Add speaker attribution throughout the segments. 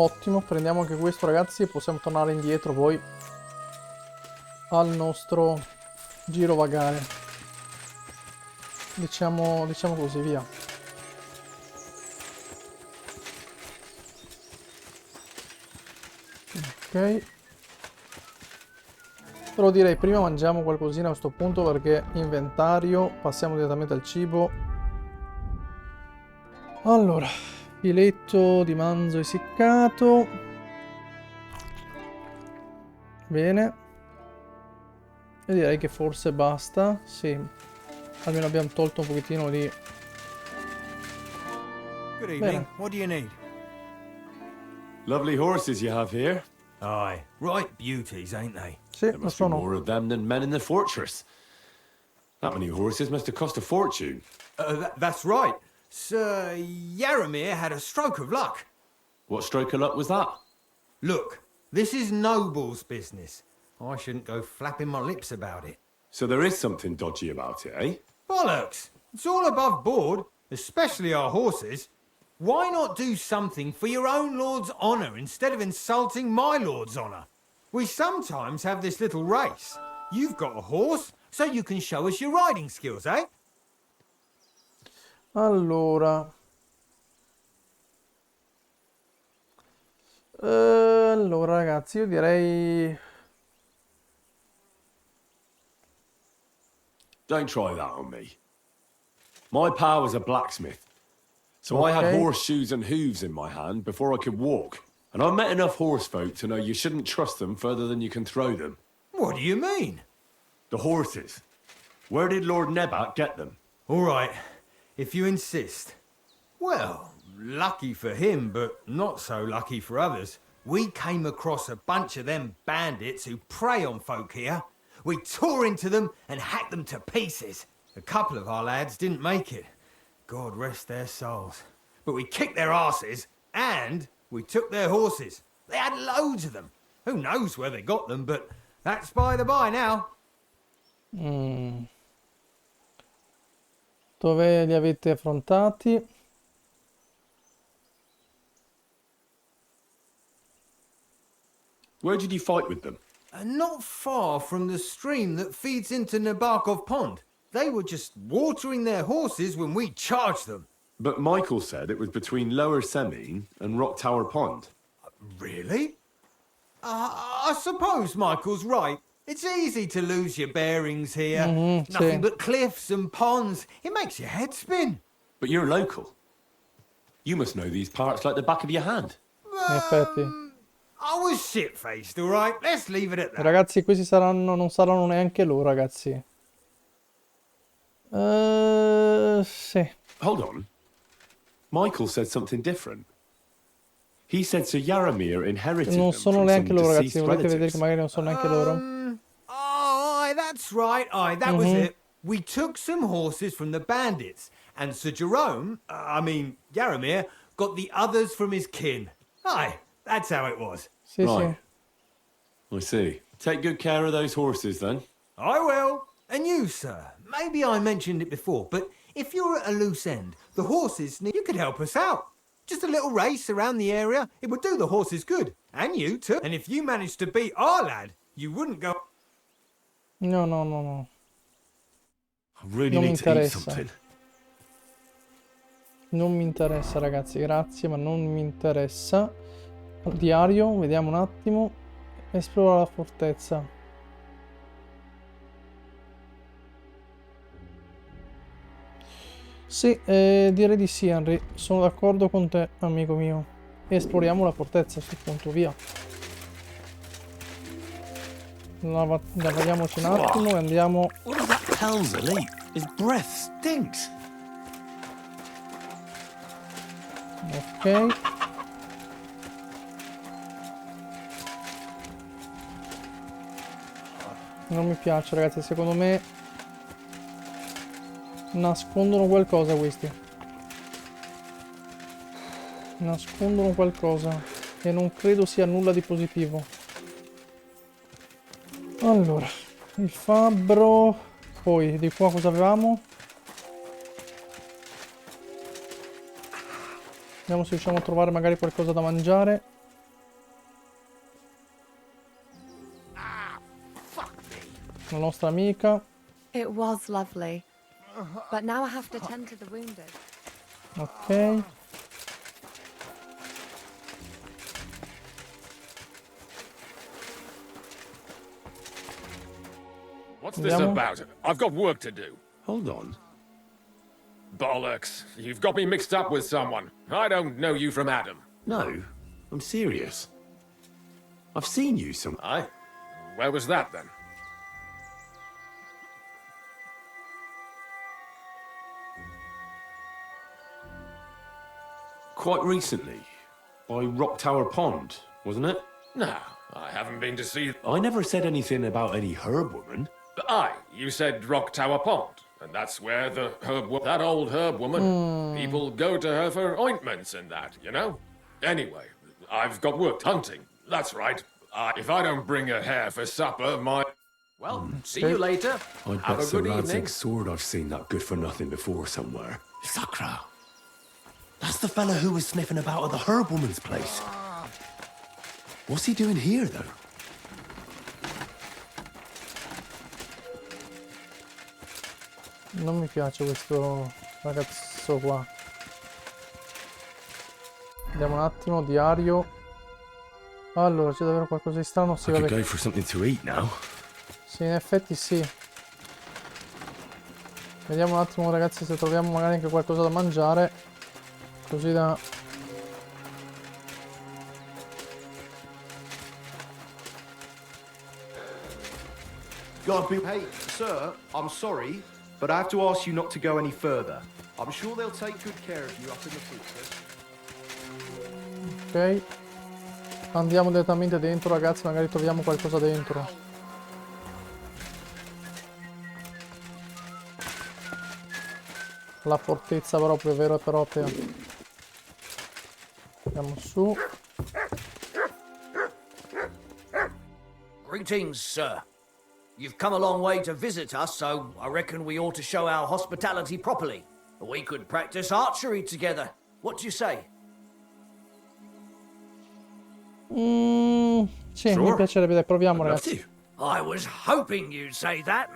Speaker 1: Ottimo, prendiamo anche questo ragazzi e possiamo tornare indietro poi al nostro giro vagare. Diciamo così, via. Ok. Però direi prima mangiamo qualcosina a questo punto perché inventario, passiamo direttamente al cibo. Allora, filetto di manzo essiccato. Bene. E direi che forse basta, sì. Almeno abbiamo tolto un pochettino di...
Speaker 2: Good evening.
Speaker 1: Bene.
Speaker 2: What do you need?
Speaker 3: Lovely horses you have here.
Speaker 2: Aye, right beauties, ain't they?
Speaker 1: Sì,
Speaker 3: There
Speaker 1: lo
Speaker 3: must be
Speaker 1: sono.
Speaker 3: more of them than men in the fortress. That many horses must have cost a fortune.
Speaker 2: That's right. Sir Yaramir had a stroke of luck.
Speaker 3: What stroke of luck was that?
Speaker 2: Look, this is Noble's business. I shouldn't go flapping my lips about it.
Speaker 3: So there is something dodgy about it, eh?
Speaker 2: Bollocks! It's all above board, especially our horses. Why not do something for your own lord's honour instead of insulting my lord's honour? We sometimes have this little race. You've got a horse, so you can show us your riding skills, eh?
Speaker 1: Allora. Allora ragazzi, io direi...
Speaker 3: Don't try that on me. My pa was a blacksmith. So I had
Speaker 1: Okay.
Speaker 3: horseshoes and hooves in my hand before I could walk. And I've met enough horse folk to know you shouldn't trust them further than you can throw them.
Speaker 2: What do you mean?
Speaker 3: The horses. Where did Lord Nebat get them?
Speaker 2: All right, if you insist. Well, lucky for him, but not so lucky for others. We came across a bunch of them bandits who prey on folk here. We tore into them and hacked them to pieces. A couple of our lads didn't make it. God rest their souls. But we kicked their asses, and we took their horses. They had loads of them. Who knows where they got them, but that's by the by now.
Speaker 1: Dove li avete affrontati?
Speaker 3: Where did you fight with them?
Speaker 2: Not far from the stream that feeds into Nabokov Pond. They were just watering their horses when we charged them.
Speaker 3: But Michael said it was between Lower Semine and Rock Tower Pond.
Speaker 2: Really? I suppose Michael's right. It's easy to lose your bearings here. Nothing
Speaker 1: sì.
Speaker 2: but cliffs and ponds. It makes your head spin.
Speaker 3: But you're local. You must know these parts like the back of your hand.
Speaker 1: In effetti.
Speaker 2: I was shit-faced, all right? Let's leave it at that.
Speaker 1: Ragazzi, questi saranno, non saranno neanche loro, ragazzi. Sì.
Speaker 3: Hold on. Michael said something different. He said Sir Yaramir inherited
Speaker 1: Non
Speaker 3: them
Speaker 1: sono
Speaker 3: from
Speaker 1: neanche
Speaker 3: some
Speaker 1: loro, ragazzi.
Speaker 3: deceased
Speaker 1: Volete vedere che
Speaker 3: relatives.
Speaker 1: magari non sono neanche loro?
Speaker 2: Aye, that's right. Aye, that was it. We took some horses from the bandits, and Sir Jerome, Yaramir, got the others from his kin. Aye, that's how it was.
Speaker 1: Sì,
Speaker 3: Right.
Speaker 1: sì.
Speaker 3: I see. Take good care of those horses then.
Speaker 2: I will. And you, sir, maybe I mentioned it before, but if you're at a loose end, the horses, you could help us out. Just a little race around the area, it would do the horses good. And you too. And if you managed to beat our lad, you wouldn't go...
Speaker 1: No, no, no, no.
Speaker 3: I really
Speaker 1: Non mi
Speaker 3: need to eat
Speaker 1: interessa.
Speaker 3: something.
Speaker 1: Non mi interessa, ragazzi. Grazie, ma non mi interessa. Diario, vediamo un attimo. Esplora la fortezza. Sì, direi di sì, Henry. Sono d'accordo con te, amico mio. Esploriamo la fortezza a questo punto, via. Lavoriamoci un attimo e andiamo...
Speaker 3: What is that hell's elite? His breath stinks.
Speaker 1: Ok. Non mi piace, ragazzi, secondo me nascondono qualcosa questi. Nascondono qualcosa e non credo sia nulla di positivo. Allora, il fabbro, poi di qua cosa avevamo? Vediamo se riusciamo a trovare magari qualcosa da mangiare. la nostra amica.
Speaker 4: It was lovely. But now I have to tend to the wounded.
Speaker 1: Ok.
Speaker 5: What's this
Speaker 1: Andiamo.
Speaker 5: about? I've got work to do.
Speaker 3: Hold on.
Speaker 5: Bollocks. You've got me mixed up with someone. I don't know you from Adam.
Speaker 3: No, I'm serious. I've seen you some.
Speaker 5: Aye? Where was that then?
Speaker 3: Quite recently. By Rock Tower Pond, wasn't it?
Speaker 5: No, I haven't been to see...
Speaker 3: I never said anything about any herb woman.
Speaker 5: Aye, you said Rock Tower Pond. And that's where the that old herb woman, people go to her for ointments and that, you know? Anyway, I've got work hunting. That's right. If I don't bring a hare for supper, my... Well, see you later.
Speaker 3: I'd
Speaker 5: Have
Speaker 3: bet
Speaker 5: a
Speaker 3: Sir
Speaker 5: good evening.
Speaker 3: Radzig's sword I've seen that good for nothing before somewhere. Sakra. That's the fella who was sniffing about at the herb woman's place. What's he doing here, though?
Speaker 1: Non mi piace questo ragazzo qua. Vediamo un attimo, diario. Allora, c'è davvero qualcosa di strano? Sì,
Speaker 3: I could
Speaker 1: vabbè.
Speaker 3: go for something to eat now.
Speaker 1: Sì, in effetti sì. Vediamo un attimo, ragazzi, se troviamo magari anche qualcosa da mangiare. Così da...
Speaker 6: Hey, sir, I'm sorry, but I have to ask you not to go any further. I'm sure they'll take good care of you up in the fortress.
Speaker 1: Ok. Andiamo direttamente dentro, ragazzi, magari troviamo qualcosa dentro. La fortezza proprio, vera e propria. Andiamo su.
Speaker 7: Greetings, sir. You've come a long way to visit us, so I reckon we ought to show our hospitality properly. We could practice archery together. What do you say?
Speaker 1: Sì, mi piacerebbe, dai, proviamo, ragazzi.
Speaker 7: I was hoping you'd say that.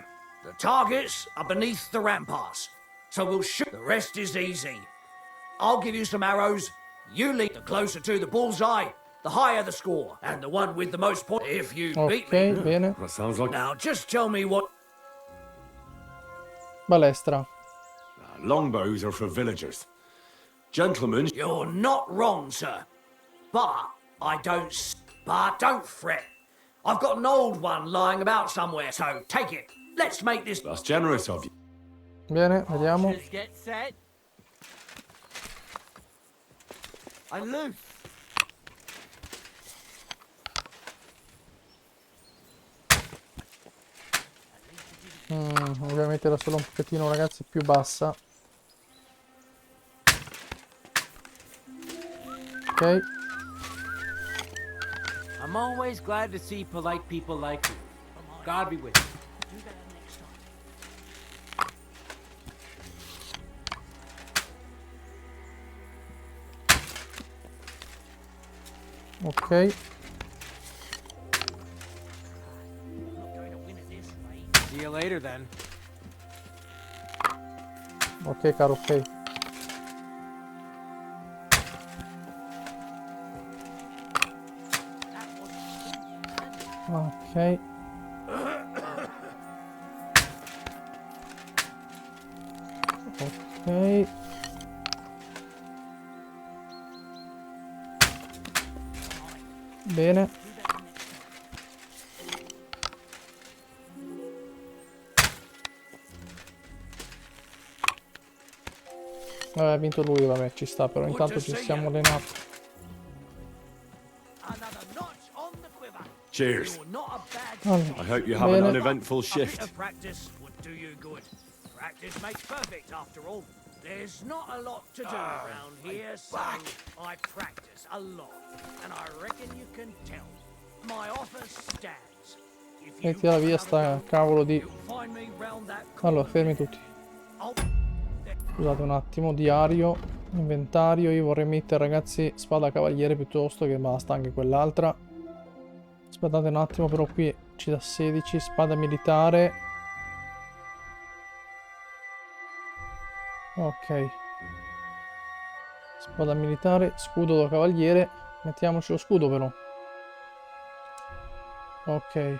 Speaker 7: The targets are beneath the ramparts, so we'll shoot. The rest is easy. I'll give you some arrows. You lead. The closer to the bullseye, the higher the score, and the one with the most points. If you beat me.
Speaker 1: Ok, bene.
Speaker 3: That sounds like
Speaker 7: Now, just tell me what.
Speaker 1: Balestra.
Speaker 3: longbows are for villagers. Gentlemen,
Speaker 7: You're not wrong, sir. But don't fret. I've got an old one lying about somewhere, so take it. Let's make this.
Speaker 3: that's generous of you.
Speaker 1: Bene, vediamo.
Speaker 7: Just get set. And loose.
Speaker 1: Ovviamente era solo un pochettino, ragazzi, più bassa. Ok.
Speaker 8: I'm always glad to see polite people like you. God be with you.
Speaker 1: Ok.
Speaker 8: See you later then.
Speaker 1: Ok, caro, ok. Ok. Ok. Bene. Vabbè, ha vinto lui, vabbè, ci sta, però intanto ci siamo allenati.
Speaker 7: Another notch on the quiver.
Speaker 3: Cheers.
Speaker 7: You're not a bad.
Speaker 1: Allora,
Speaker 3: I hope you have an
Speaker 1: bene.
Speaker 3: uneventful
Speaker 7: A bit
Speaker 3: shift.
Speaker 7: of practice would do you good. Practice makes perfect, after all. There's not a lot to do around here, so I practice a lot. And I reckon you can tell. My offer stands. If you
Speaker 1: Mettila via sta cavolo di...
Speaker 7: you'll find me round that corner.
Speaker 1: Allora, fermi tutti.
Speaker 7: I'll-
Speaker 1: Scusate un attimo, diario, inventario. Io vorrei mettere, ragazzi, spada cavaliere piuttosto, che basta anche quell'altra. Aspettate un attimo, però qui Ci dà 16, spada militare. Ok. Spada militare, scudo da cavaliere. Mettiamoci lo scudo però. Ok.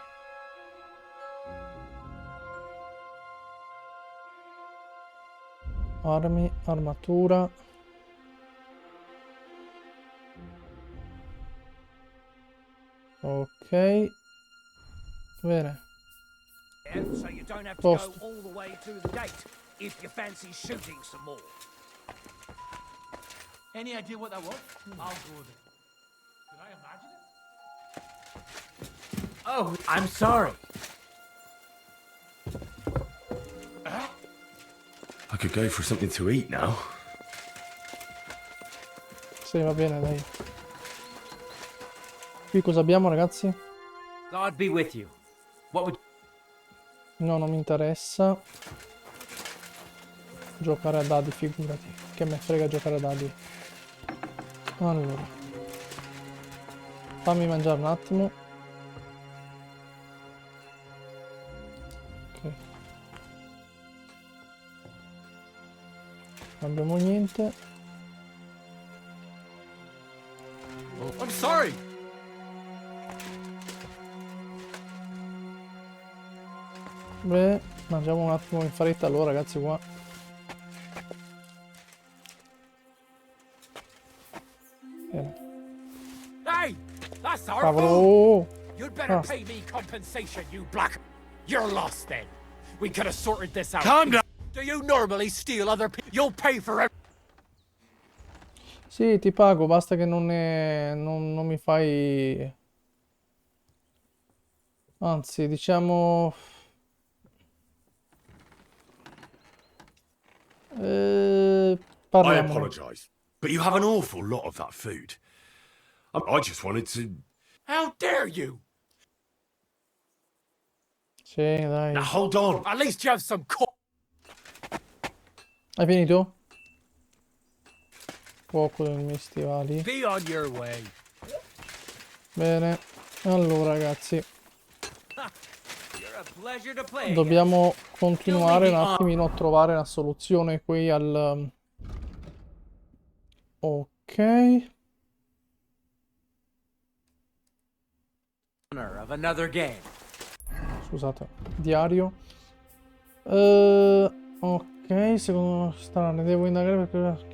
Speaker 1: Armi, armatura. Ok. Bene.
Speaker 7: So you don't have to
Speaker 1: Posto.
Speaker 7: go all the way to the gate if you fancy shooting some more.
Speaker 8: Any idea what that was? I'll go there. Did I imagine it? Oh, I'm sorry.
Speaker 3: I could go for something to eat now.
Speaker 1: Sì, va bene, dai. Qui cosa abbiamo, ragazzi?
Speaker 8: God be with you. What would...
Speaker 1: No, non mi interessa. Giocare a dadi, figurati. Che me frega giocare a dadi. Allora. Fammi mangiare un attimo. Ok. Non abbiamo niente.
Speaker 6: I'm sorry.
Speaker 1: Beh, mangiamo un attimo in fretta allora, ragazzi, qua. Bene.
Speaker 7: Hey, that's our
Speaker 1: Cavolo!
Speaker 7: food. You'd better
Speaker 1: Basta.
Speaker 7: pay me compensation, you black. You're lost then. We could have sorted this out.
Speaker 6: Calm down.
Speaker 7: Do you normally steal other people? You'll pay for it.
Speaker 1: Sì, ti pago, basta che non mi fai... Anzi, diciamo...
Speaker 3: I
Speaker 1: Parliamo.
Speaker 3: apologise, but you have an awful lot of that food. I just wanted to...
Speaker 7: How dare you?
Speaker 1: Sì, dai.
Speaker 3: Now, hold on.
Speaker 7: At least you have some
Speaker 1: Hai finito? Fuoco dei miei stivali.
Speaker 7: Be on your way.
Speaker 1: Bene. Allora, ragazzi,
Speaker 8: You're a pleasure to play.
Speaker 1: dobbiamo continuare un attimino a trovare una soluzione qui al... Ok.
Speaker 8: Honor of another game.
Speaker 1: Scusate. Diario. Ok, secondo strano, devo indagare perché...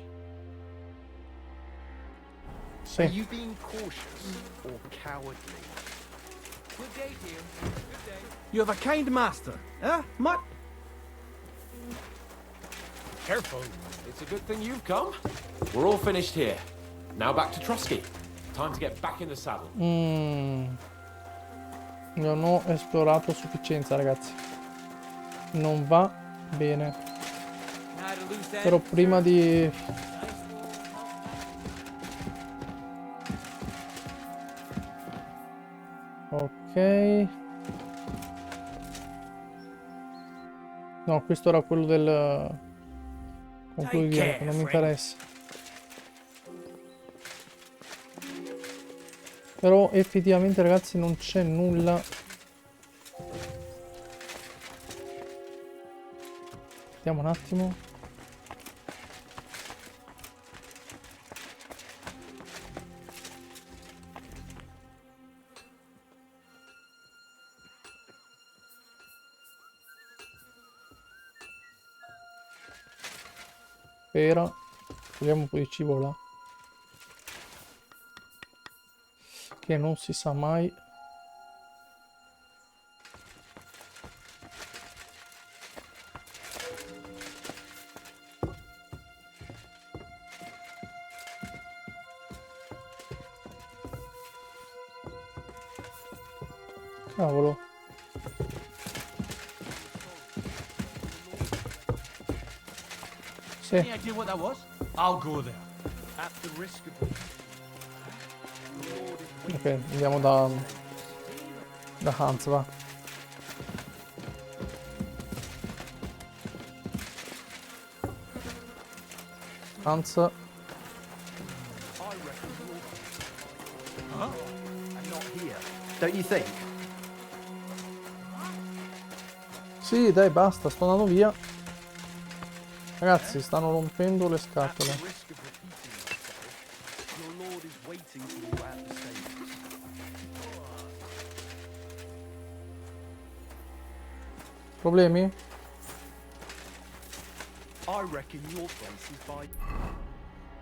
Speaker 6: Are
Speaker 1: Sì.
Speaker 6: you being cautious or cowardly?
Speaker 8: Good day to you. Good day.
Speaker 6: You have a kind master, eh? Mutt?
Speaker 7: Careful.
Speaker 9: It's a good thing you've come. We're all finished here. Now back to Trusky. Time to get back in the saddle.
Speaker 1: Non ho esplorato a sufficienza, ragazzi. Non va bene.
Speaker 8: Not a loose end.
Speaker 1: Però prima di... Ok. No, questo era quello del... Concludiamo, non mi interessa. Però effettivamente, ragazzi, non c'è nulla. Vediamo un attimo. Spera. Togliamo un po' di cibo là. Che non si sa mai. Cavolo. Sì.
Speaker 8: Any idea what that was? I'll go there.
Speaker 6: At the risk of...
Speaker 1: Ok, andiamo da Hans, va. Hans.
Speaker 6: I reckon you're... Huh? And not here. Don't you think?
Speaker 1: Sì, dai, basta, sto andando via. Ragazzi, stanno rompendo le scatole. Problemi?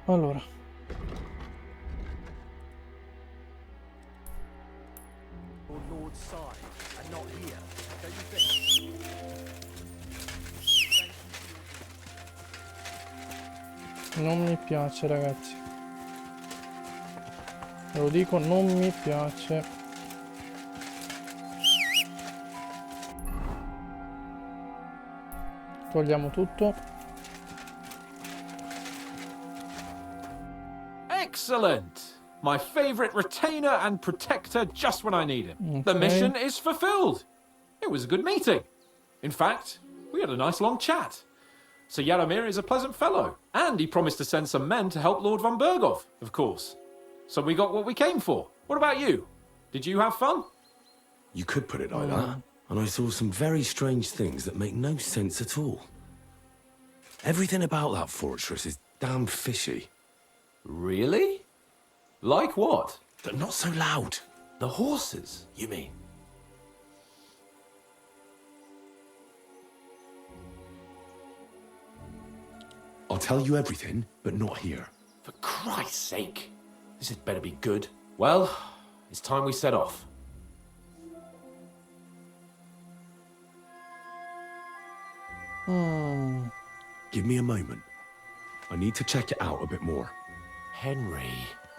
Speaker 1: Allora. Non mi piace, ragazzi. Ve lo dico, non mi piace. Togliamo tutto.
Speaker 9: Excellent! My favorite retainer and protector just when I need him. The
Speaker 1: Okay.
Speaker 9: mission is fulfilled. It was a good meeting. In fact, we had a nice long chat. Sir Yaromir is a pleasant fellow, and he promised to send some men to help Lord von Berghoff, of course. So we got what we came for. What about you? Did you have fun?
Speaker 3: You could put it like that. And I saw some very strange things that make no sense at all. Everything about that fortress is damn fishy.
Speaker 9: Really? Like what?
Speaker 3: But not so loud.
Speaker 9: The horses, you mean?
Speaker 3: I'll tell you everything, but not here.
Speaker 9: For Christ's sake. This had better be good. Well, it's time we set off.
Speaker 3: Give me a moment. I need to check it out a bit more.
Speaker 9: Henry.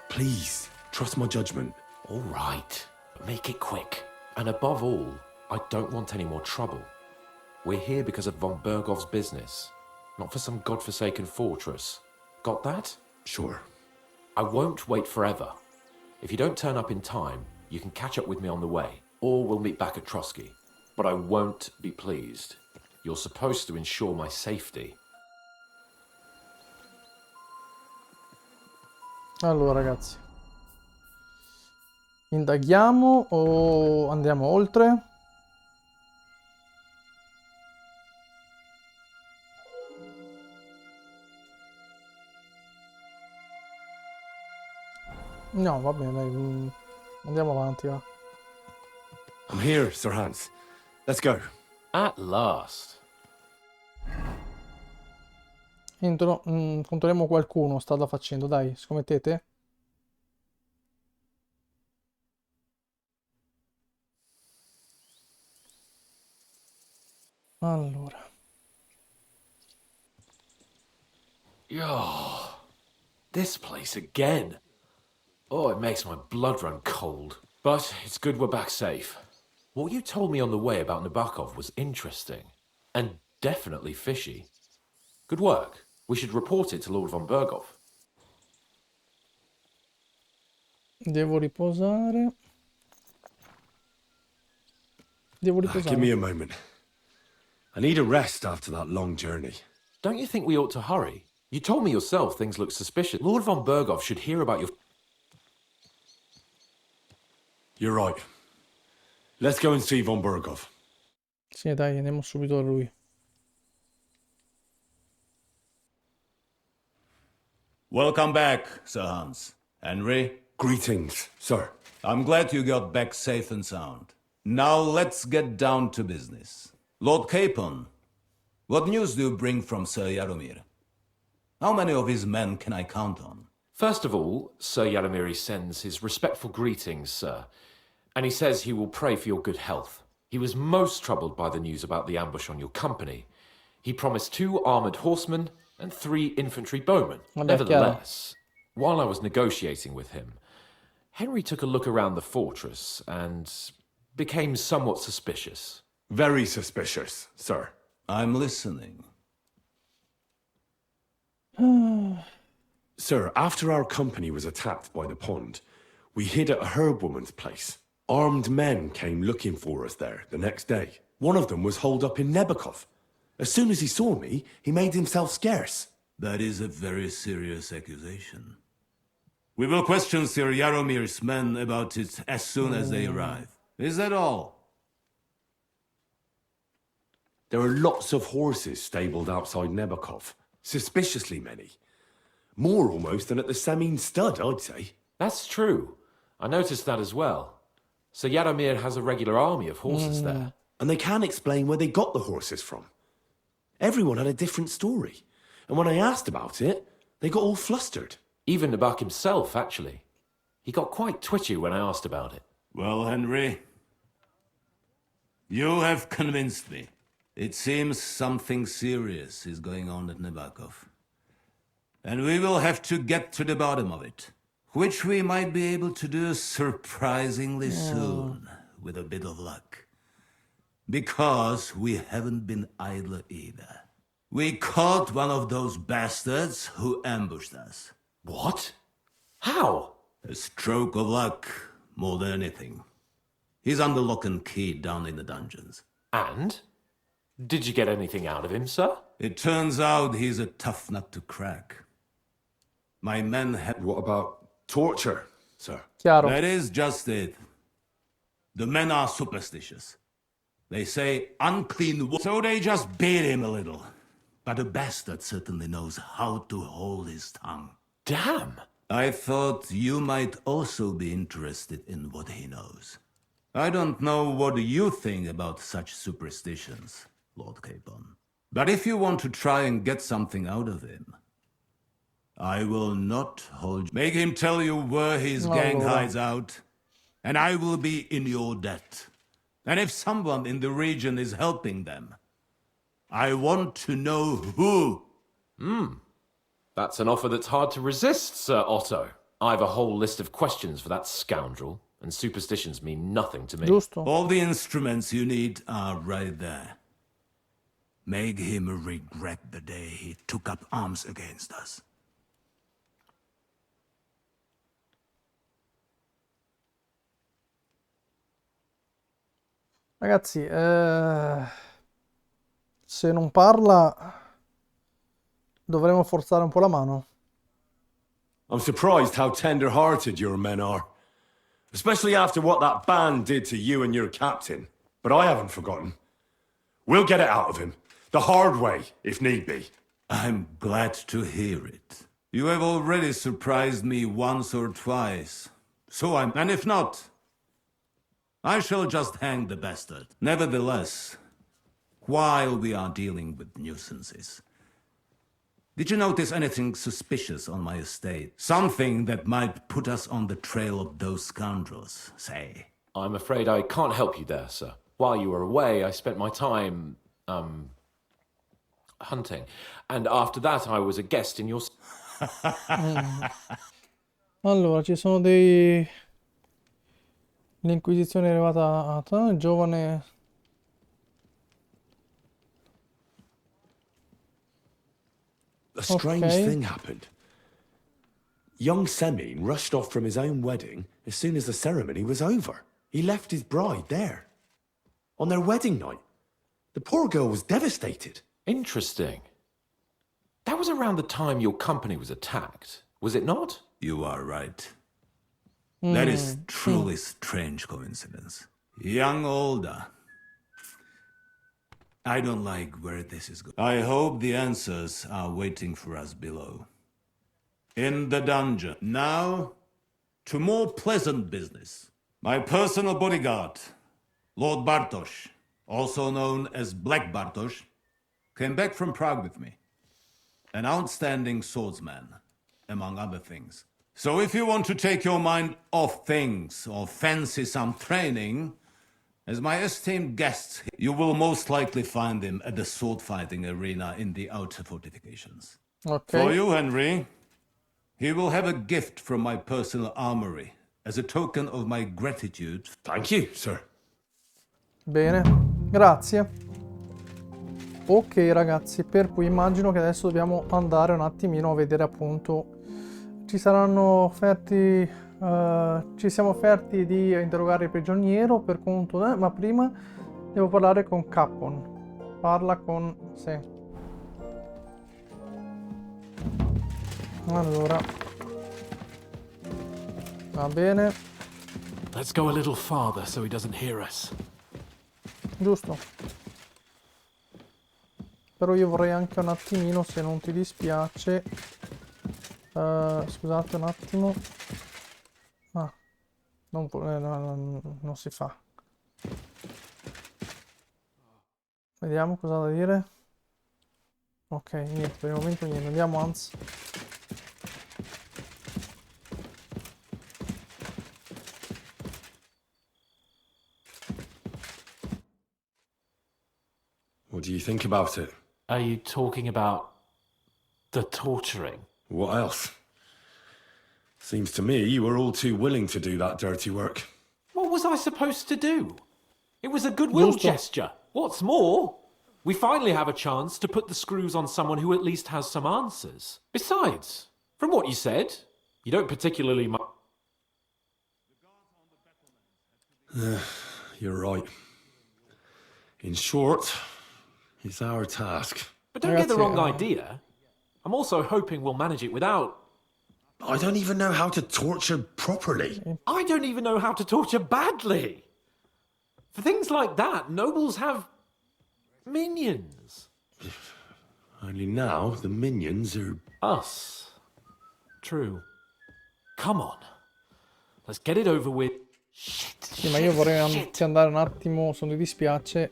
Speaker 3: Please, trust my judgment.
Speaker 9: All right, but make it quick. And above all, I don't want any more trouble. We're here because of von Berghoff's business, not for some godforsaken fortress. Got that?
Speaker 3: Sure.
Speaker 9: I won't wait forever. If you don't turn up in time, you can catch up with me on the way, or we'll meet back at Trotsky. But I won't be pleased. You're supposed to ensure my safety.
Speaker 1: Allora, ragazzi. Indaghiamo o andiamo oltre? No, va bene, dai. Andiamo avanti, va.
Speaker 3: I'm here, Sir Hans. Let's go.
Speaker 9: At last.
Speaker 1: Controlliamo qualcuno, strada facendo, dai, scommettete? Allora.
Speaker 9: Oh, this place again. Oh, it makes my blood run cold. But it's good we're back safe. What you told me on the way about Nabokov was interesting. And definitely fishy. Good work. We should report it to Lord von Berghoff.
Speaker 1: Devo riposare. Devo
Speaker 3: Give
Speaker 1: riposare.
Speaker 3: me a moment. I need a rest after that long journey.
Speaker 9: Don't you think we ought to hurry? You told me yourself things look suspicious. Lord von Berghoff should hear about your...
Speaker 3: You're right. Let's go and see von Berghoff.
Speaker 1: Sì, dai, andiamo subito a lui.
Speaker 10: Welcome back, Sir Hans. Henry?
Speaker 3: Greetings, sir.
Speaker 10: I'm glad you got back safe and sound. Now let's get down to business. Lord Capon, what news do you bring from Sir Yaromir? How many of his men can I count on?
Speaker 9: First of all, Sir Yaromir sends his respectful greetings, sir. And he says he will pray for your good health. He was most troubled by the news about the ambush on your company. He promised 2 armoured horsemen and 3 infantry bowmen. Nevertheless, while I was negotiating with him, Henry took a look around the fortress and became somewhat suspicious.
Speaker 3: Very suspicious, sir.
Speaker 10: I'm listening.
Speaker 3: Sir, after our company was attacked by the pond, we hid at a herbwoman's place. Armed men came looking for us there the next day. One of them was holed up in Nebokov. As soon as he saw me, he made himself scarce.
Speaker 10: That is a very serious accusation. We will question Sir Yaromir's men about it as soon as they arrive. Is that all?
Speaker 3: There are lots of horses stabled outside Nebakov. Suspiciously many. More almost than at the Samin stud, I'd say.
Speaker 9: That's true. I noticed that as well. So Yaromir has a regular army of horses there.
Speaker 3: And they can't explain where they got the horses from. Everyone had a different story. And when I asked about it, they got all flustered.
Speaker 9: Even Nabak himself, actually. He got quite twitchy when I asked about it.
Speaker 10: Well, Henry, you have convinced me. It seems something serious is going on at Nebakov. And we will have to get to the bottom of it. Which we might be able to do surprisingly soon, with a bit of luck. Because we haven't been idle either. We caught one of those bastards who ambushed us.
Speaker 9: What? How?
Speaker 10: A stroke of luck, more than anything. He's under lock and key down in the dungeons.
Speaker 9: And? Did you get anything out of him, sir?
Speaker 10: It turns out he's a tough nut to crack. My men have...
Speaker 3: What about torture, sir?
Speaker 1: Chiaro.
Speaker 10: That is just it. The men are superstitious. They say unclean so they just beat him a little. But a bastard certainly knows how to hold his tongue.
Speaker 9: Damn!
Speaker 10: I thought you might also be interested in what he knows. I don't know what you think about such superstitions, Lord Capon. But if you want to try and get something out of him, I will not hold you. Make him tell you where his gang hides out, and I will be in your debt. And if someone in the region is helping them, I want to know who.
Speaker 9: That's an offer that's hard to resist, Sir Otto. I've a whole list of questions for that scoundrel, and superstitions mean nothing to me.
Speaker 1: Giusto.
Speaker 10: All the instruments you need are right there. Make him regret the day he took up arms against us.
Speaker 1: Ragazzi, se non parla, dovremo forzare un po' la mano.
Speaker 3: I'm surprised how tender-hearted your men are. Especially after what that band did to you and your captain. But I haven't forgotten. We'll get it out of him. The hard way, if need be.
Speaker 10: I'm glad to hear it. You have already surprised me once or twice. And if not, I shall just hang the bastard. Nevertheless, while we are dealing with nuisances, did you notice anything suspicious on my estate? Something that might put us on the trail of those scoundrels, say?
Speaker 9: I'm afraid I can't help you there, sir. While you were away, I spent my time, hunting. And after that, I was a guest in your...
Speaker 1: Allora, ci sono dei... L'Inquisizione è arrivata a giovane...
Speaker 3: A strange thing happened. Young Semin rushed off from his own wedding as soon as the ceremony was over. He left his bride there. On their wedding night. The poor girl was devastated.
Speaker 9: Interesting. That was around the time your company was attacked, was it not?
Speaker 10: You are right. That is truly strange coincidence. Young Olda. I don't like where this is going. I hope the answers are waiting for us below. In the dungeon. Now, to more pleasant business. My personal bodyguard, Lord Bartosz, also known as Black Bartosz, came back from Prague with me. An outstanding swordsman, among other things. So if you want to take your mind off things or fancy some training, as my esteemed guests, you will most likely find him at the sword-fighting arena in the outer fortifications.
Speaker 1: Okay.
Speaker 10: For you, Henry, he will have a gift from my personal armory as a token of my gratitude.
Speaker 3: Thank you, sir.
Speaker 1: Bene, grazie. Ok ragazzi, per cui immagino che adesso dobbiamo andare un attimino a vedere appunto... Ci saranno offerti... ci siamo offerti di interrogare il prigioniero per conto... ma prima devo parlare con Capon. Parla con... sì. Allora... Va bene.
Speaker 8: Let's go a little farther so he doesn't hear us.
Speaker 1: Giusto. Però io vorrei anche un attimino, se non ti dispiace... scusate un attimo. Ah, non si fa. Vediamo cosa ha da dire. Ok, niente, per il momento niente. Andiamo, Hans.
Speaker 3: What do you think about it?
Speaker 9: Are you talking about the torturing?
Speaker 3: What else? Seems to me you were all too willing to do that dirty work.
Speaker 9: What was I supposed to do? It was a goodwill gesture. What's more, we finally have a chance to put the screws on someone who at least has some answers. Besides, from what you said, you don't particularly
Speaker 3: You're right. In short, it's our task.
Speaker 9: But don't get the wrong idea. I'm also hoping we'll manage it without...
Speaker 3: I don't even know how to torture properly.
Speaker 9: I don't even know how to torture badly. For things like that, nobles have minions.
Speaker 3: Only now the minions are...
Speaker 9: Us. True. Come on. Let's get it over with.
Speaker 1: Sì, ma io vorrei anche andare un attimo, se non ti dispiace,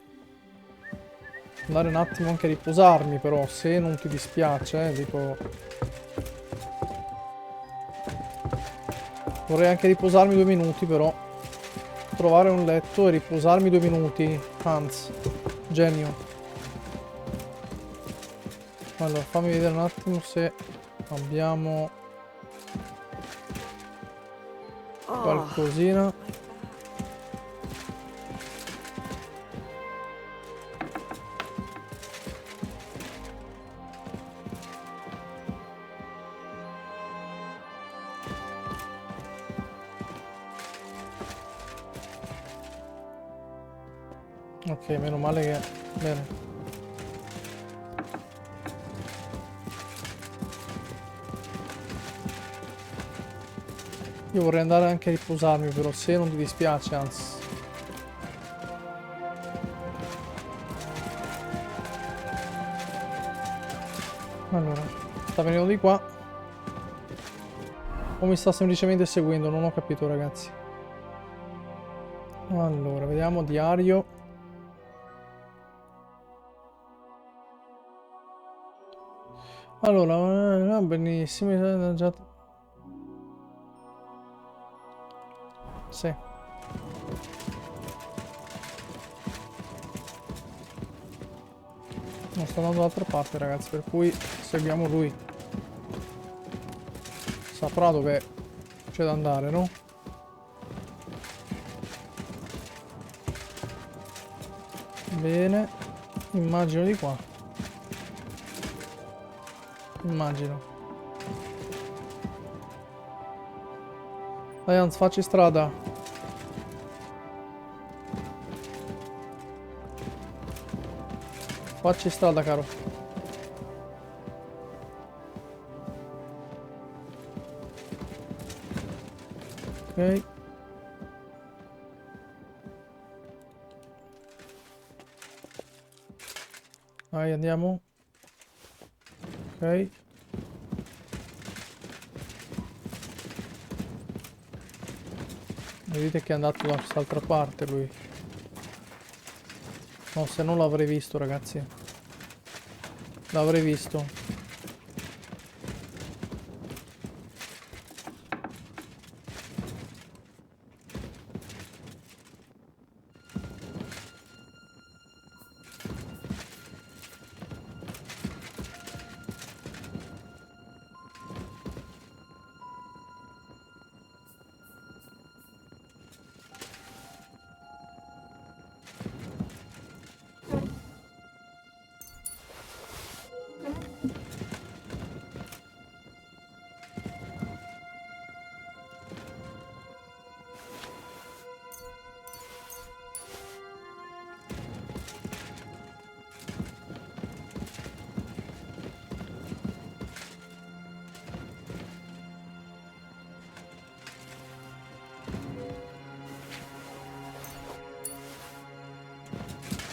Speaker 1: andare un attimo anche a riposarmi, però, se non ti dispiace, tipo... Vorrei anche riposarmi 2 minuti, però. Trovare un letto e riposarmi 2 minuti. Hans, genio. Allora, fammi vedere un attimo se abbiamo qualcosina. Ok, meno male che... Bene. Io vorrei andare anche a riposarmi, però, se non ti dispiace, anzi. Allora, sta venendo di qua. O mi sta semplicemente seguendo, non ho capito, ragazzi. Allora, vediamo, diario. Allora, benissimo, già... Sì. Non sto andando dall'altra parte, ragazzi, per cui seguiamo lui. Saprà dove c'è da andare, no? Bene, immagino di qua. Immagino. Dai, Hans, facci strada. Facci strada, caro. Ok. Vai, andiamo. Ok. Vedete che è andato da quest'altra parte lui. No, se non l'avrei visto, ragazzi. L'avrei visto.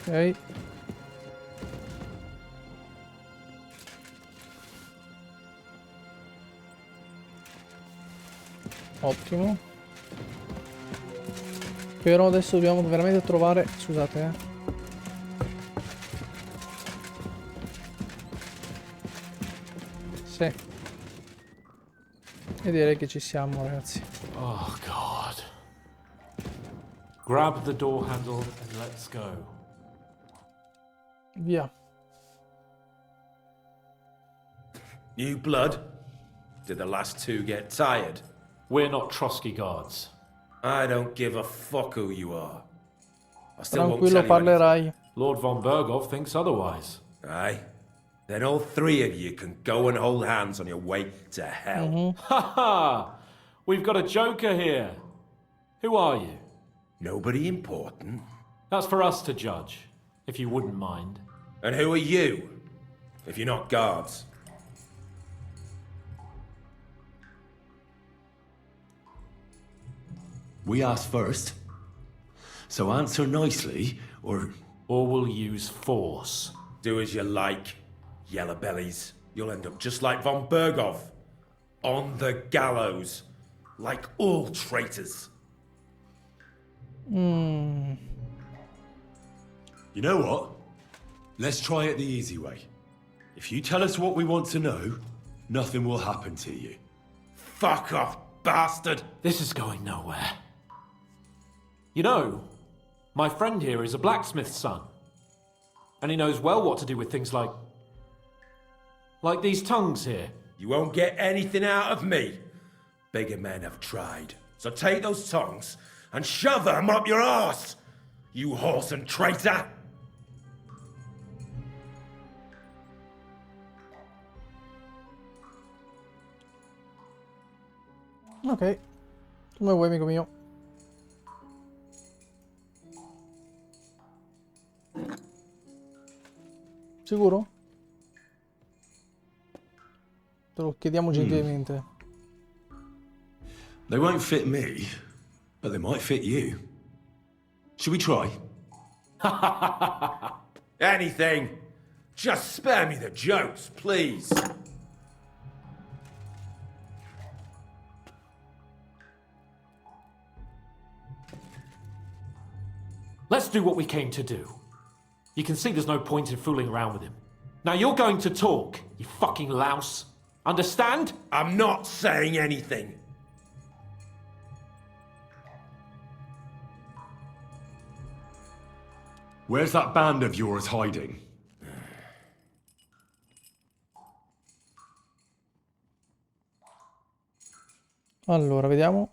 Speaker 1: Ok. Ottimo. Però adesso dobbiamo veramente trovare... Scusate, Sì. E direi che ci siamo, ragazzi.
Speaker 9: Oh, God. Grab the door handle and let's go.
Speaker 1: Via.
Speaker 11: New blood? Did the last two get tired?
Speaker 9: We're not Trotsky guards.
Speaker 11: I don't give a fuck who you are. I still won't
Speaker 1: Tranquillo,
Speaker 11: tell you anything.
Speaker 1: parlerai.
Speaker 9: Lord von Berghoff thinks otherwise.
Speaker 11: Aye. Then all three of you can go and hold hands on your way to hell.
Speaker 9: Ha ha! We've got a joker here. Who are you?
Speaker 11: Nobody important.
Speaker 9: That's for us to judge, if you wouldn't mind.
Speaker 11: And who are you? If you're not guards.
Speaker 3: We asked first. So answer nicely, or...
Speaker 9: Or we'll use force.
Speaker 11: Do as you like, yellow bellies. You'll end up just like von Berghoff. On the gallows. Like all traitors.
Speaker 3: You know what? Let's try it the easy way. If you tell us what we want to know, nothing will happen to you.
Speaker 11: Fuck off, bastard!
Speaker 9: This is going nowhere. You know, my friend here is a blacksmith's son. And he knows well what to do with things like these tongues here.
Speaker 11: You won't get anything out of me. Bigger men have tried. So take those tongues and shove them up your arse, you horse and traitor!
Speaker 1: Ok. Come vuoi, amico mio. Sicuro? Te lo chiediamo gentilmente.
Speaker 3: They won't fit me, but they might fit you. Should we try?
Speaker 11: Anything. Just spare me the jokes, please.
Speaker 9: Let's do what we came to do. You can see there's no point in fooling around with him. Now you're going to talk, you fucking louse. Understand?
Speaker 11: I'm not saying anything.
Speaker 3: Where's that band of yours hiding?
Speaker 1: Allora, vediamo.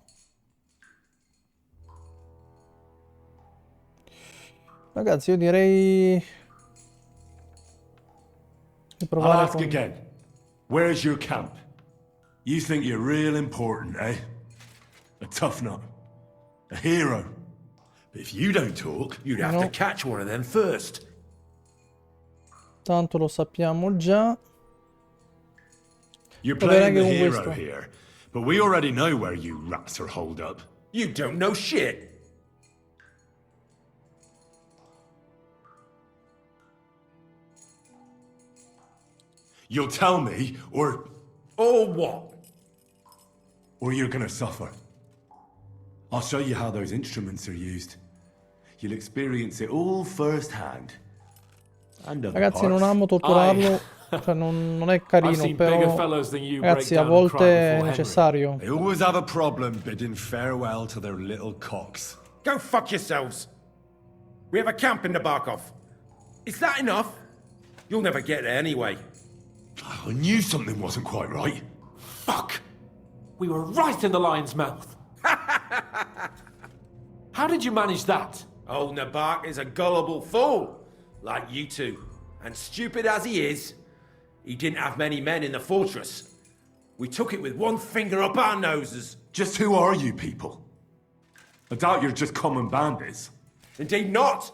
Speaker 1: Ragazzi, io direi di
Speaker 3: I'll
Speaker 1: provare
Speaker 3: ask
Speaker 1: con...
Speaker 3: again. Where's your camp? You think you're real important, eh? A tough nut. A hero. But if you don't talk,
Speaker 11: You'd have to catch one of them first.
Speaker 1: Tanto lo sappiamo già.
Speaker 3: you're
Speaker 1: Proverei
Speaker 3: playing the
Speaker 1: con
Speaker 3: hero
Speaker 1: questo.
Speaker 3: here. But we already know where you rats are holed up.
Speaker 11: You don't know shit.
Speaker 3: You'll tell me, or
Speaker 11: what?
Speaker 3: Or you're gonna suffer. I'll show you how those instruments are used. You'll experience it all firsthand. And other
Speaker 1: Ragazzi, non
Speaker 3: parts.
Speaker 1: amo torturarlo, cioè non è carino, però ragazzi, a volte è necessario.
Speaker 3: They always have a problem bidding farewell to their little cocks.
Speaker 11: Go fuck yourselves. We have a camp in the Barkov. Is that enough? You'll never get there anyway.
Speaker 3: I knew something wasn't quite right.
Speaker 9: Fuck! We were right in the lion's mouth. How did you manage that?
Speaker 11: Old Nabark is a gullible fool, like you two. And stupid as he is, he didn't have many men in the fortress. We took it with one finger up our noses.
Speaker 3: Just who are you people? I doubt you're just common bandits.
Speaker 11: Indeed not.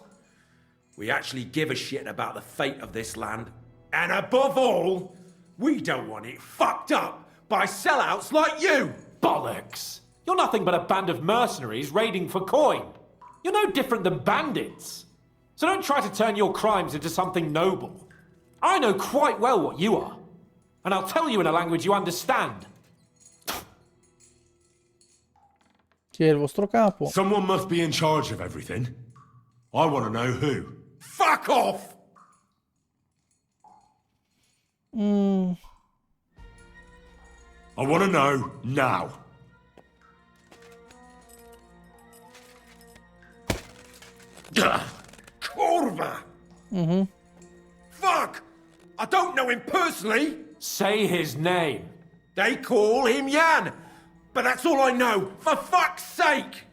Speaker 11: We actually give a shit about the fate of this land. And above all, we don't want it fucked up by sellouts like you!
Speaker 9: Bollocks! You're nothing but a band of mercenaries raiding for coin. You're no different than bandits. So don't try to turn your crimes into something noble. I know quite well what you are. And I'll tell you in a language you understand.
Speaker 1: Chi è il vostro capo?
Speaker 3: Someone must be in charge of everything. I want to know who.
Speaker 11: Fuck off!
Speaker 3: I want to know now.
Speaker 11: Kurva! Fuck! I don't know him personally.
Speaker 9: Say his name.
Speaker 11: They call him Jan. But that's all I know. For fuck's sake!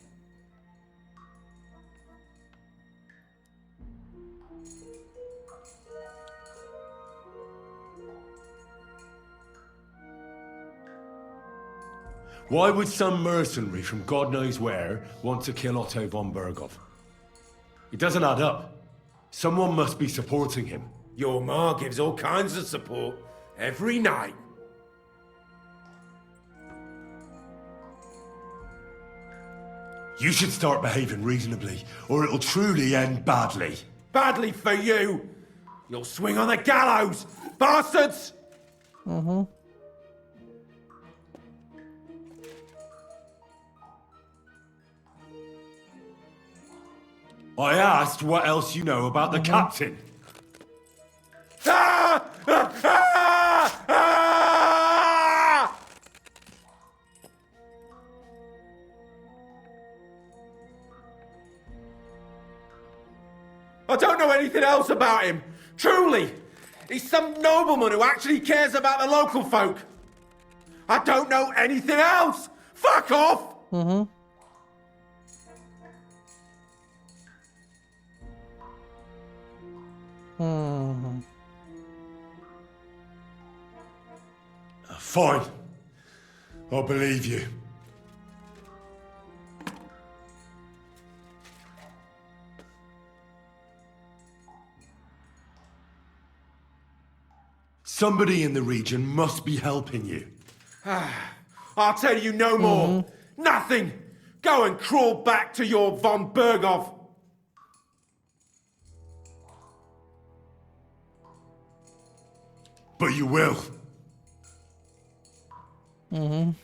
Speaker 3: Why would some mercenary from God knows where want to kill Otto von Berghoff? It doesn't add up. Someone must be supporting him.
Speaker 11: Your ma gives all kinds of support every night.
Speaker 3: You should start behaving reasonably, or it'll truly end badly.
Speaker 11: Badly for you. You'll swing on the gallows, bastards!
Speaker 3: I asked what else you know about the captain.
Speaker 11: Ah! Ah! Ah! Ah! I don't know anything else about him. Truly. He's some nobleman who actually cares about the local folk. I don't know anything else. Fuck off!
Speaker 3: Fine. I'll believe you. Somebody in the region must be helping you.
Speaker 11: I'll tell you no more. Nothing. Go and crawl back to your von Berghoff.
Speaker 3: But you will.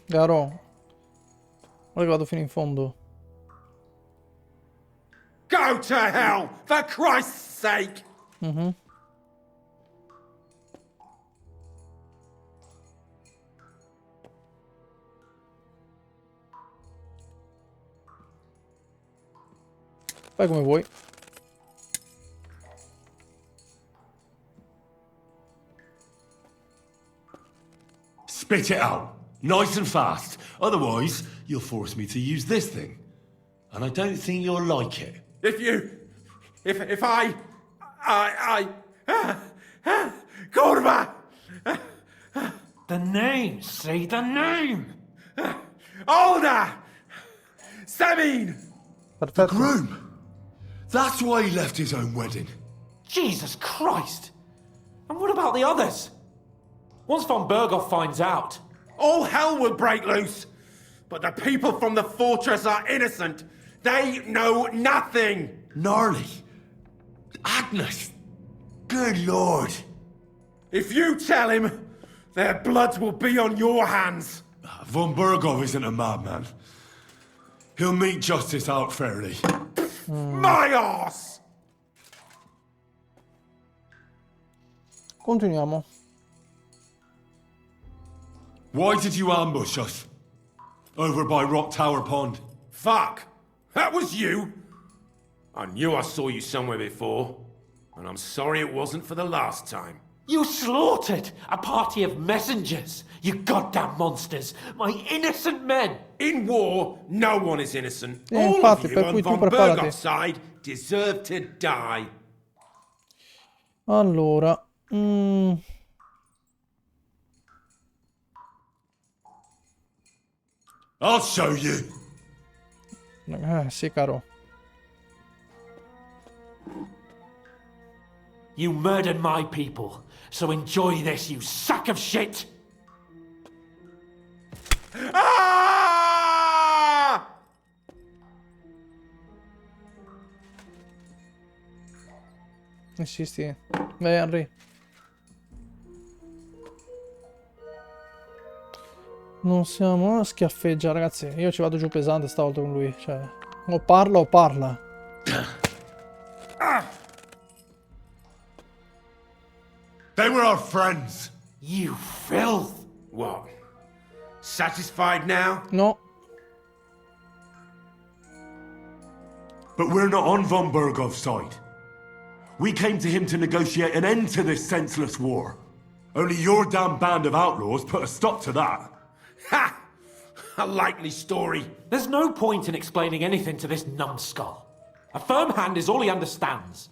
Speaker 1: Caro. Ora che vado fino in fondo.
Speaker 11: Go to hell, for Christ's sake!
Speaker 1: Fai come vuoi.
Speaker 3: Spit it out. Nice and fast. Otherwise, you'll force me to use this thing. And I don't think you'll like it.
Speaker 11: If I, Kurva!
Speaker 9: The name! Say the name!
Speaker 11: Older! Semin!
Speaker 3: The groom! That's why he left his own wedding.
Speaker 9: Jesus Christ! And what about the others? Once von Berghoff finds out...
Speaker 11: All hell will break loose! But the people from the fortress are innocent! They know nothing!
Speaker 3: Gnarly. Agnes. Good lord.
Speaker 11: If you tell him, their blood will be on your hands!
Speaker 3: Von Berghoff isn't a madman. He'll meet justice out fairly.
Speaker 11: My arse!
Speaker 1: Continuiamo.
Speaker 3: Why did you ambush us? Over by Rock Tower Pond.
Speaker 11: Fuck! That was you! I knew I saw you somewhere before, and I'm sorry it wasn't for the last time.
Speaker 9: You slaughtered a party of messengers, you goddamn monsters, my innocent men!
Speaker 11: In war, no one is innocent. All
Speaker 1: infatti,
Speaker 11: of you
Speaker 1: per
Speaker 11: on
Speaker 1: cui tu
Speaker 11: von
Speaker 1: preparati.
Speaker 11: Berghoff's side deserve to die.
Speaker 1: Allora.
Speaker 3: I'll show you.
Speaker 1: Sì, caro.
Speaker 9: You murdered my people, so enjoy this, you sack of shit!
Speaker 11: Ah!
Speaker 1: Insisti. Vai, Henry. Non siamo... Schiaffeggia, ragazzi. Io ci vado giù pesante stavolta con lui. Cioè, o parla o parla.
Speaker 3: They were our friends.
Speaker 11: You filth! What? Satisfied now?
Speaker 1: No.
Speaker 3: But we're not on von Bergov's side. We came to him to negotiate an end to this senseless war. Only your damn band of outlaws put a stop to that.
Speaker 11: Ha! A likely story.
Speaker 9: There's no point in explaining anything to this numbskull. A firm hand is all he understands.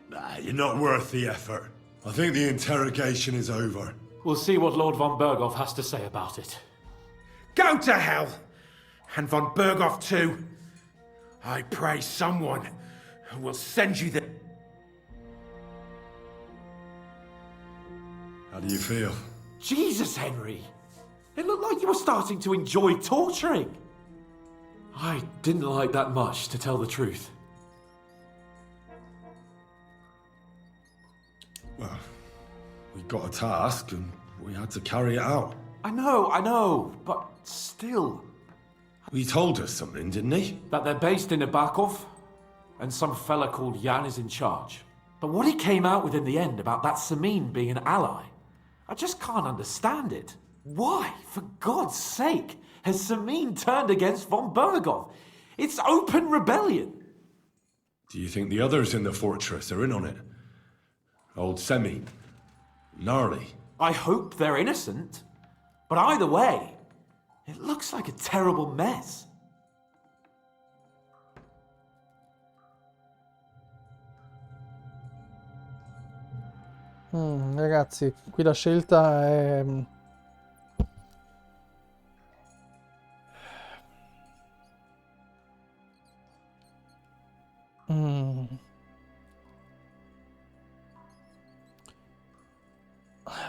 Speaker 3: Nah, you're not worth the effort. I think the interrogation is over.
Speaker 9: We'll see what Lord von Berghoff has to say about it.
Speaker 11: Go to hell! And von Berghoff too. I pray someone will send you the...
Speaker 3: How do you feel?
Speaker 9: Jesus, Henry! It looked like you were starting to enjoy torturing. I didn't like that much, to tell the truth.
Speaker 3: Well, we got a task and we had to carry it out.
Speaker 9: I know, but still.
Speaker 3: He told us something, didn't he?
Speaker 9: That they're based in Nabakov, and some fella called Jan is in charge. But what he came out with in the end about that Samin being an ally, I just can't understand it. Why, for God's sake, has Samin turned against von Berghoff? It's open rebellion.
Speaker 3: Do you think the others in the fortress are in on it? Old Semi, Gnarly.
Speaker 9: I hope they're innocent. But either way, it looks like a terrible mess.
Speaker 1: Ragazzi, qui la scelta è...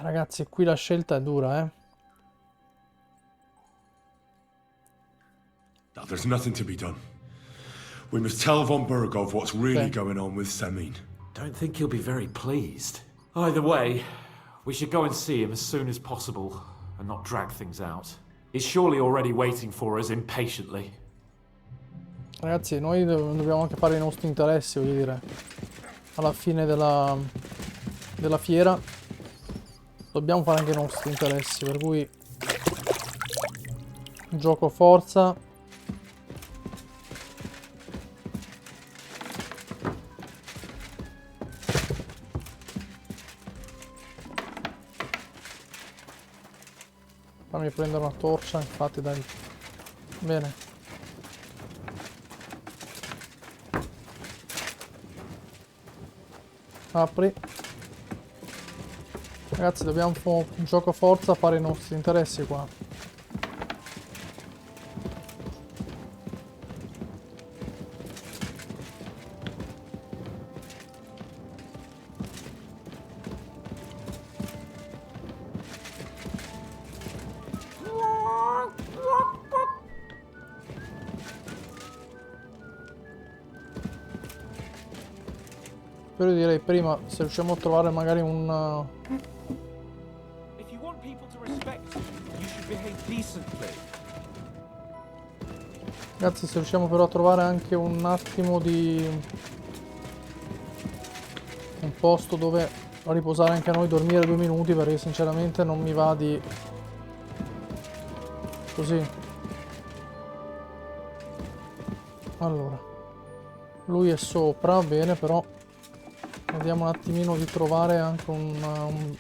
Speaker 1: Ragazzi, qui la scelta è dura, eh.
Speaker 3: Now, there's nothing to be done. We must tell von Berghoff what's really
Speaker 1: Okay.
Speaker 3: going on with Samin.
Speaker 9: Don't think he'll be very pleased. Either way, we should go and see him as soon as possible and not drag things out. He's surely already waiting for us impatiently.
Speaker 1: Ragazzi, noi dobbiamo anche fare i nostri interessi, voglio dire. Alla fine della fiera dobbiamo fare anche i nostri interessi, per cui gioco forza. Fammi prendere una torcia, infatti, dai. Bene. Apri. Ragazzi, dobbiamo gioco forza fare i nostri interessi qua. Però direi prima, se riusciamo a trovare magari un...
Speaker 8: If you want people to respect you, you should behave decently.
Speaker 1: Ragazzi, se riusciamo però a trovare anche un attimo di... un posto dove riposare anche a noi, dormire 2 minuti, perché sinceramente non mi va di... così. Allora. Lui è sopra, bene, però... vediamo un attimino di trovare anche un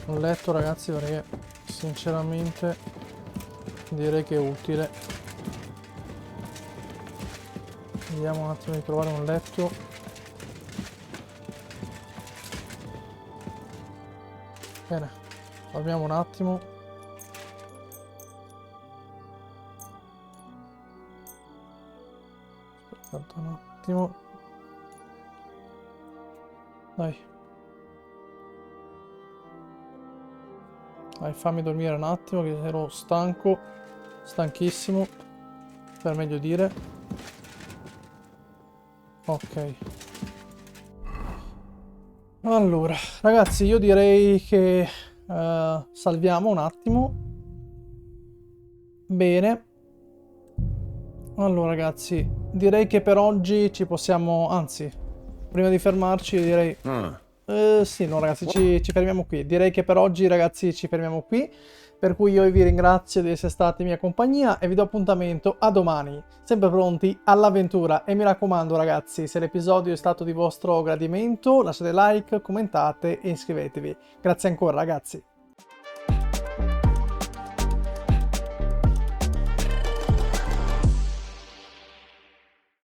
Speaker 1: letto, ragazzi, perché sinceramente direi che è utile. Vediamo un attimo di trovare un letto. Bene, dormiamo un attimo. Aspetta un attimo. Dai. Dai, fammi dormire un attimo che ero stanco. Stanchissimo. Per meglio dire. Ok. Allora, ragazzi, io direi che Salviamo un attimo. Bene. Allora ragazzi, direi che per oggi ci possiamo, anzi, prima di fermarci direi... sì, no ragazzi, ci fermiamo qui. Direi che per oggi ragazzi ci fermiamo qui. Per cui io vi ringrazio di essere stati in mia compagnia e vi do appuntamento a domani, sempre pronti all'avventura. E mi raccomando ragazzi, se l'episodio è stato di vostro gradimento, lasciate like, commentate e iscrivetevi. Grazie ancora ragazzi.